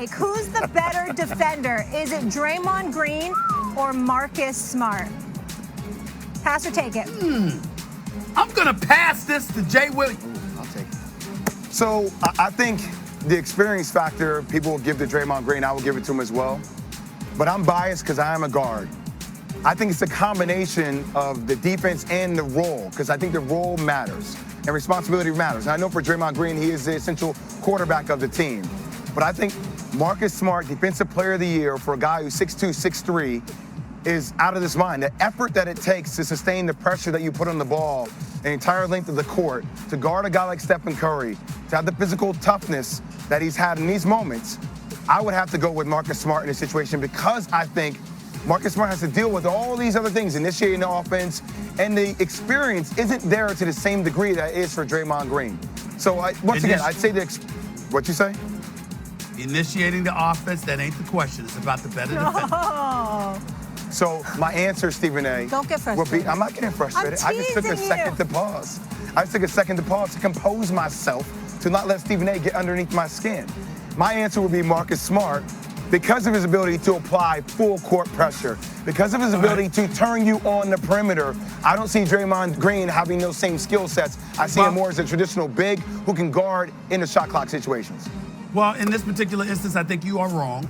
Mike, who's the better defender? Is it Draymond Green or Marcus Smart? Pass or take it? I'm going to pass this to Jay Williams. I'll take it. So I think the experience factor people will give to Draymond Green, I will give it to him as well. But I'm biased because I am a guard. I think it's a combination of the defense and the role, because I think the role matters and responsibility matters. And I know for Draymond Green, he is the essential quarterback of the team. But I think Marcus Smart, Defensive Player of the Year, for a guy who's 6'2", 6'3", is out of this mind. The effort that it takes to sustain the pressure that you put on the ball the entire length of the court, to guard a guy like Stephen Curry, to have the physical toughness that he's had in these moments, I would have to go with Marcus Smart in this situation, because I think Marcus Smart has to deal with all these other things, initiating the offense, and the experience isn't there to the same degree that it is for Draymond Green. So once again, I'd say what you say? Initiating the offense, that ain't the question. It's about the better defender. So my answer, Stephen A. Don't get frustrated. I'm not getting frustrated. I just took a second to pause. I just took a second to pause to compose myself, to not let Stephen A. get underneath my skin. My answer would be Marcus Smart, because of his ability to apply full court pressure, because of his ability to turn you on the perimeter. I don't see Draymond Green having those same skill sets. I see him more as a traditional big who can guard in the shot clock situations. Well, in this particular instance, I think you are wrong.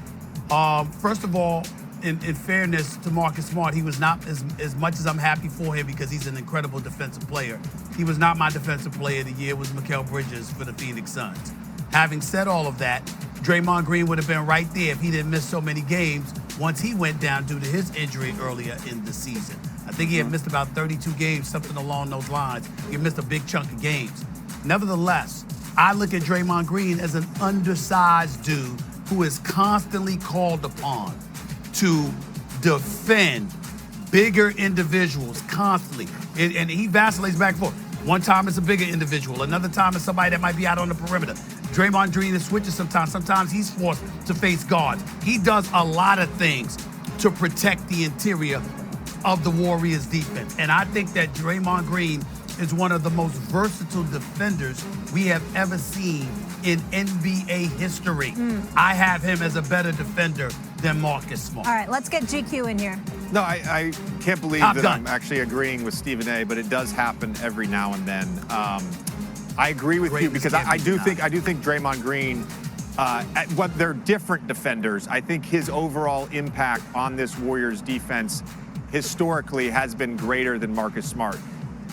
First of all, in fairness to Marcus Smart, he was not, as much as I'm happy for him because he's an incredible defensive player, he was not my defensive player of the year. It was Mikal Bridges for the Phoenix Suns. Having said all of that, Draymond Green would have been right there if he didn't miss so many games once he went down due to his injury earlier in the season. I think he had missed about 32 games, something along those lines. He missed a big chunk of games. Nevertheless, I look at Draymond Green as an undersized dude who is constantly called upon to defend bigger individuals constantly. And he vacillates back and forth. One time it's a bigger individual. Another time it's somebody that might be out on the perimeter. Draymond Green is switches sometimes. Sometimes he's forced to face guards. He does a lot of things to protect the interior of the Warriors defense. And I think that Draymond Green is one of the most versatile defenders we have ever seen in NBA history. I have him as a better defender than Marcus Smart. All right, let's get GQ in here. No, I can't believe that I'm actually agreeing with Stephen A., but it does happen every now and then. I agree with you because I do think Draymond Green, they're different defenders. I think his overall impact on this Warriors defense historically has been greater than Marcus Smart.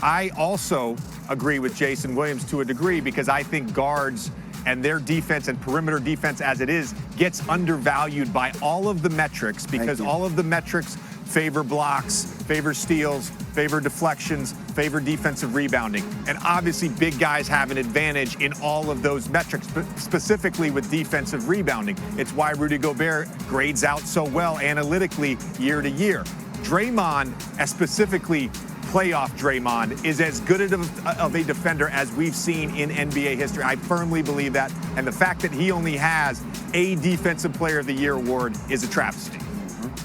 I also agree with Jason Williams to a degree because I think guards and their defense and perimeter defense as it is gets undervalued by all of the metrics because all of the metrics favor blocks, favor steals, favor deflections, favor defensive rebounding. And obviously big guys have an advantage in all of those metrics, but specifically with defensive rebounding. It's why Rudy Gobert grades out so well analytically year to year. Draymond, specifically playoff Draymond, is as good of a defender as we've seen in NBA history. I firmly believe that. And the fact that he only has a Defensive Player of the Year award is a travesty.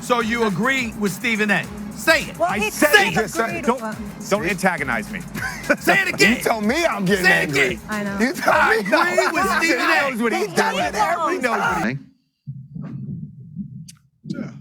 So you agree with Stephen A. Say it. Well, I say it. Don't antagonize me. Say it again. You tell me I'm getting angry. I know. You tell me. I agree with Stephen A. He knows what he's doing. Everybody knows what he's Yeah.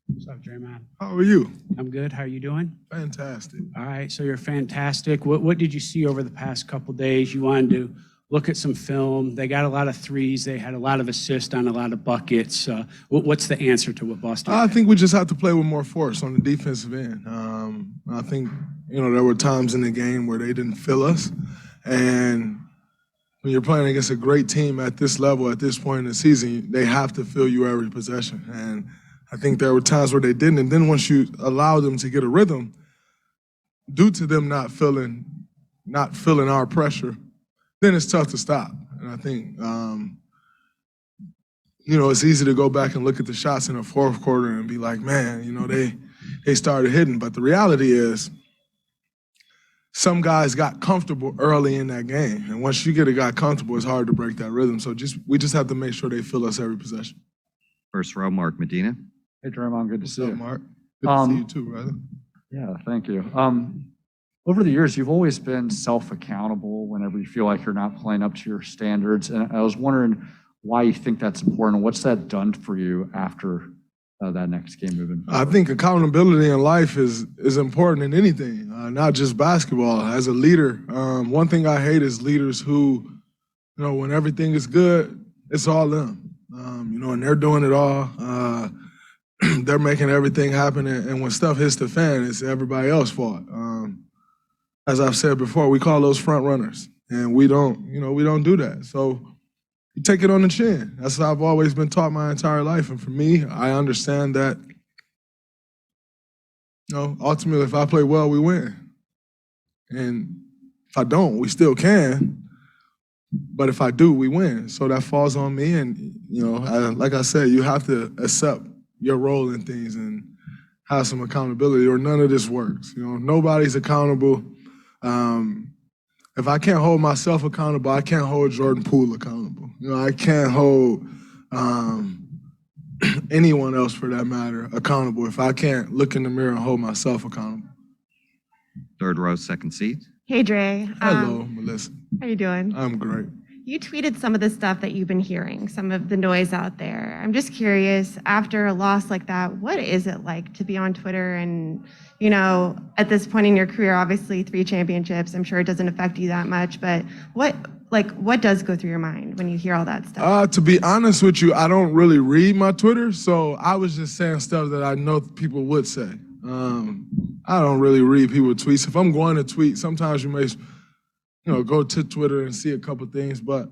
What's up, Draymond? How are you? I'm good. How are you doing? Fantastic. All right, so you're fantastic. What did you see over the past couple days? You wanted to look at some film. They got a lot of threes. They had a lot of assists on a lot of buckets. What's the answer to what Boston I did? think we just have to play with more force on the defensive end. I think, there were times in the game where they didn't feel us. And when you're playing against a great team at this level, at this point in the season, they have to feel you every possession. And I think there were times where they didn't. And then once you allow them to get a rhythm, due to them not feeling our pressure, then it's tough to stop. And I think, it's easy to go back and look at the shots in the fourth quarter and be like, man, they started hitting. But the reality is some guys got comfortable early in that game. And once you get a guy comfortable, it's hard to break that rhythm. So we just have to make sure they feel us every possession. First row, Mark Medina. Hey, Draymond, good to see you. Mark? Good to see you too, brother. Yeah, thank you. Over the years, you've always been self-accountable whenever you feel like you're not playing up to your standards. And I was wondering, why you think that's important. What's that done for you after that next game moving forward? I think accountability in life is important in anything, not just basketball. As a leader, one thing I hate is leaders who, when everything is good, it's all them. And they're doing it all. They're making everything happen, and when stuff hits the fan, it's everybody else's fault. As I've said before, we call those front runners, and we don't do that. So you take it on the chin. That's how I've always been taught my entire life. And for me, I understand that, ultimately, if I play well, we win. And if I don't, we still can. But if I do, we win. So that falls on me. And, like I said, you have to accept your role in things and have some accountability, or none of this works. Nobody's accountable. If I can't hold myself accountable, I can't hold Jordan Poole accountable. I can't hold anyone else, for that matter, accountable if I can't look in the mirror and hold myself accountable. Third row, second seat. Hey, Dre. Hello, Melissa. How you doing? I'm great. You tweeted some of the stuff that you've been hearing, some of the noise out there. I'm just curious, after a loss like that, what is it like to be on Twitter and, at this point in your career, obviously 3 championships, I'm sure it doesn't affect you that much, but what does go through your mind when you hear all that stuff? To be honest with you, I don't really read my Twitter, so I was just saying stuff that I know people would say. I don't really read people's tweets. If I'm going to tweet, sometimes you may go to Twitter and see a couple things, but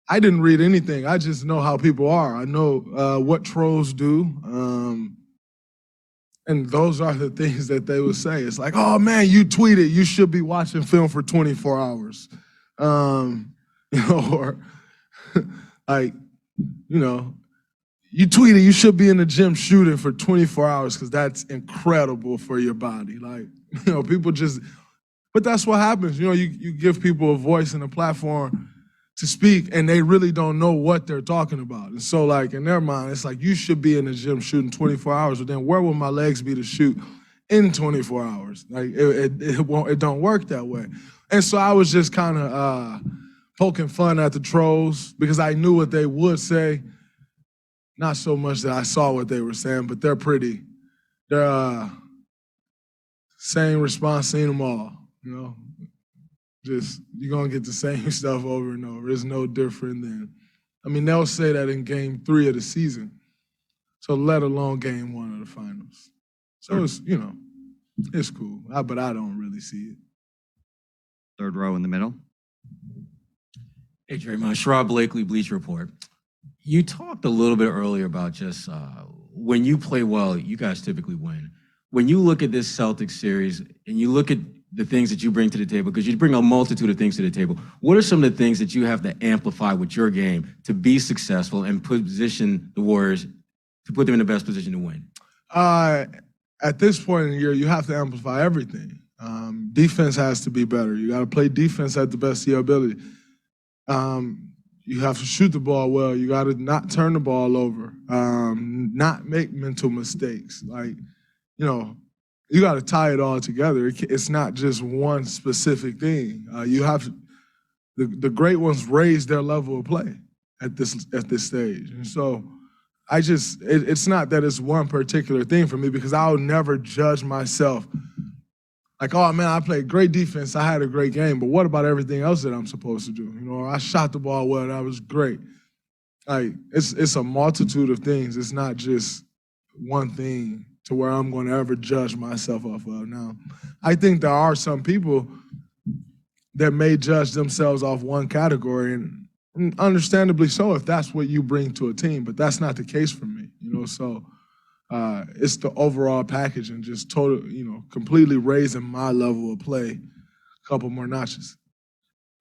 I didn't read anything. I just know how people are. I know what trolls do, and those are the things that they would say. It's like, oh man, you tweeted, you should be watching film for 24 hours. Or like, you tweeted, you should be in the gym shooting for 24 hours because that's incredible for your body. Like, people just, but that's what happens. You give people a voice and a platform to speak, and they really don't know what they're talking about. And so, like, in their mind, it's like, you should be in the gym shooting 24 hours, but then where will my legs be to shoot in 24 hours? Like, it don't work that way. And so I was just kind of poking fun at the trolls because I knew what they would say. Not so much that I saw what they were saying, but they're same response, seen them all. Just, you're going to get the same stuff over and over. It's no different than, they'll say that in game 3 of the season. So let alone game 1 of the finals. So it's, it's cool, but I don't really see it. Third row in the middle. Hey, Draymond. Sherrod Blakely, Bleacher Report. You talked a little bit earlier about just when you play well, you guys typically win. When you look at this Celtics series and you look at the things that you bring to the table, because you bring a multitude of things to the table, what are some of the things that you have to amplify with your game to be successful and position the Warriors to put them in the best position to win? At this point in the year, you have to amplify everything. Defense has to be better. You got to play defense at the best of your ability. You have to shoot the ball well. You got to not turn the ball over, not make mental mistakes. Like, you got to tie it all together. It's not just one specific thing. You have to, the great ones raise their level of play at this stage. And so it's not that it's one particular thing for me, because I'll never judge myself like, oh man, I played great defense, I had a great game, but what about everything else that I'm supposed to do? I shot the ball well, that was great. Like, it's a multitude of things. It's not just one thing to where I'm going to ever judge myself off of. Now, I think there are some people that may judge themselves off one category, and understandably so if that's what you bring to a team, but that's not the case for me, so it's the overall package and just completely raising my level of play a couple more notches.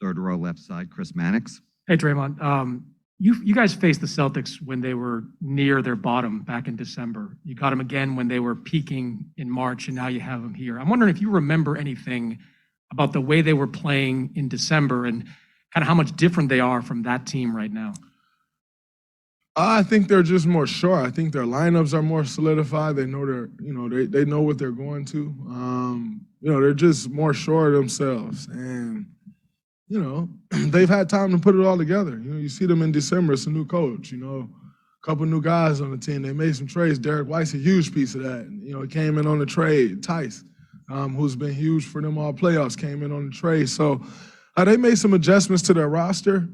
Third row left side, Chris Mannix. Hey, Draymond. You guys faced the Celtics when they were near their bottom back in December. You got them again when they were peaking in March, and now you have them here. I'm wondering if you remember anything about the way they were playing in December and kind of how much different they are from that team right now. I think they're just more sure. I think their lineups are more solidified. They know they know what they're going to. They're just more sure of themselves. And, they've had time to put it all together. You see them in December. It's a new coach. A couple new guys on the team. They made some trades. Derek White's a huge piece of that. He came in on the trade. Tice, who's been huge for them all playoffs, came in on the trade. So they made some adjustments to their roster.